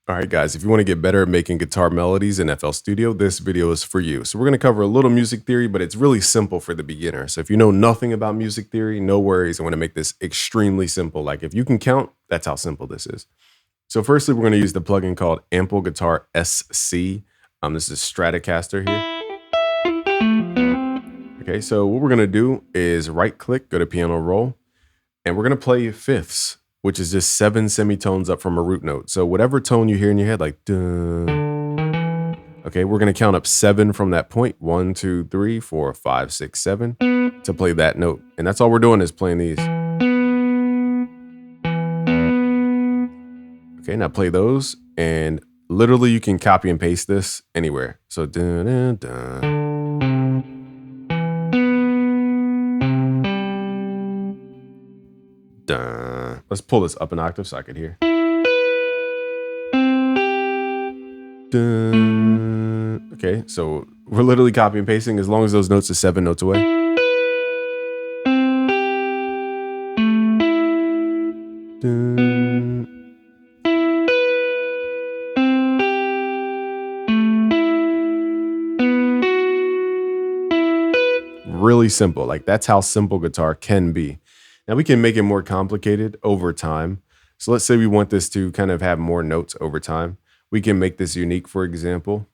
All right, guys, if you want to get better at making guitar melodies in FL Studio, this video is for you. So we're going to cover a little music theory, but it's really simple for the beginner. So if you know nothing about music theory, no worries. I'm going to make this extremely simple. Like if you can count, that's how simple this is. So firstly, we're going to use the plugin called Ample Guitar SC. This is Stratocaster here. Okay, so what we're going to do is right click, go to piano roll, and we're going to play fifths, which is just 7 semitones up from a root note. So whatever tone you hear in your head, like dun. Okay, we're gonna count up 7 from that point. 1, 2, 3, 4, 5, 6, 7 to play that note. And that's all we're doing is playing these. Okay, now play those. And literally you can copy and paste this anywhere. So dun, dun, dun. Dun. Let's pull this up an octave so I could hear. Dun. Okay, so we're literally copy and pasting as long as those notes are 7 notes away. Dun. Really simple. Like that's how simple guitar can be. Now we can make it more complicated over time. So let's say we want this to kind of have more notes over time. We can make this unique, for example.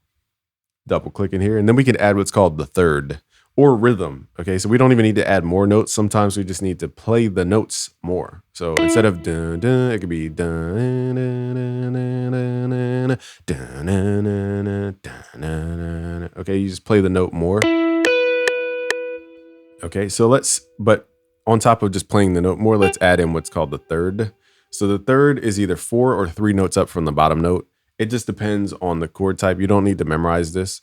Double click in here, and then we can add what's called the third or rhythm. Okay, so we don't even need to add more notes. Sometimes we just need to play the notes more. So instead of dun dun, it could be dun dun dun dun dun dun dun dun. Okay, you just play the note more. Okay, so but on top of just playing the note more, let's add in what's called the third. So the third is either 4 or 3 notes up from the bottom note. It just depends on the chord type. You don't need to memorize this,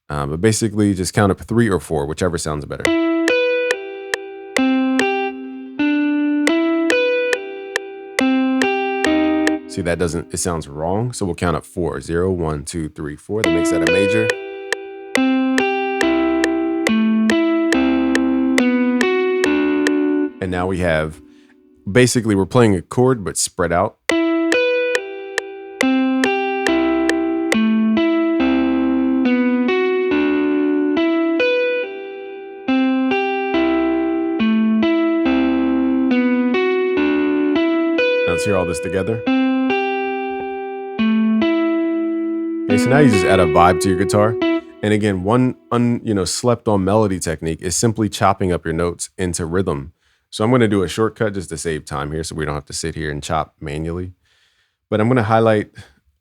but basically just count up 3 or 4, whichever sounds better. See, it sounds wrong. So we'll count up 4, 0, 1, 2, 3, 4. That makes that a major. And now we have, basically we're playing a chord, but spread out. Now let's hear all this together. Okay, so now you just add a vibe to your guitar. And again, one slept on melody technique is simply chopping up your notes into rhythm. So I'm going to do a shortcut just to save time here so we don't have to sit here and chop manually. But I'm going to highlight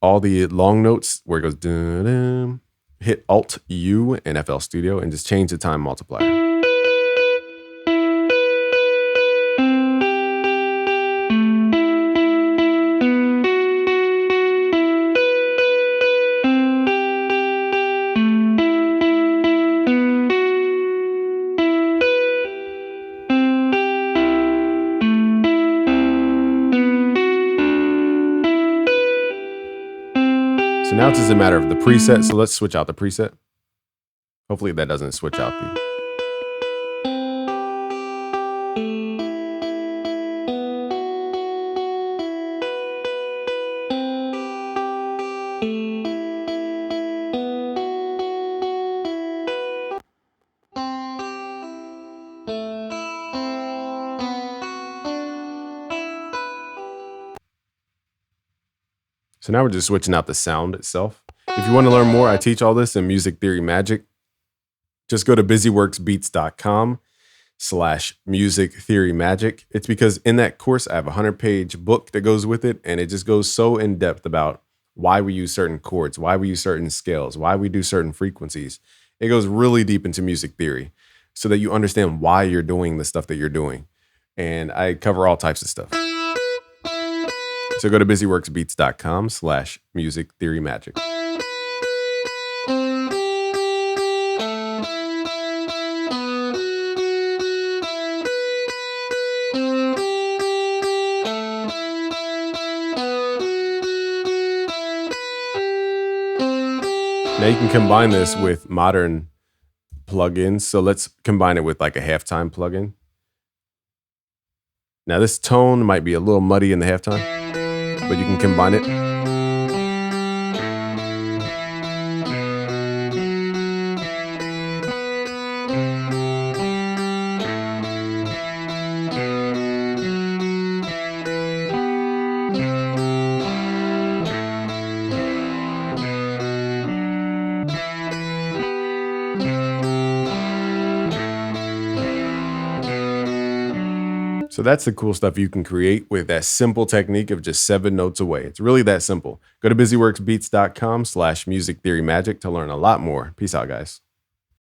all the long notes where it goes dun, dun, hit Alt U in FL Studio and just change the time multiplier. So now it's just a matter of the preset. So let's switch out the preset. Hopefully that doesn't switch out the. So now we're just switching out the sound itself. If you want to learn more, I teach all this in Music Theory Magic. Just go to busyworksbeats.com/music theory magic. It's because in that course, I have a 100-page book that goes with it. And it just goes so in depth about why we use certain chords, why we use certain scales, why we do certain frequencies. It goes really deep into music theory so that you understand why you're doing the stuff that you're doing. And I cover all types of stuff. So go to busyworksbeats.com/music theory magic. Now you can combine this with modern plugins. So let's combine it with like a halftime plugin. Now this tone might be a little muddy in the halftime, but you can combine it. So that's the cool stuff you can create with that simple technique of just 7 notes away. It's really that simple. Go to busyworksbeats.com/music theory magic to learn a lot more. Peace out, guys.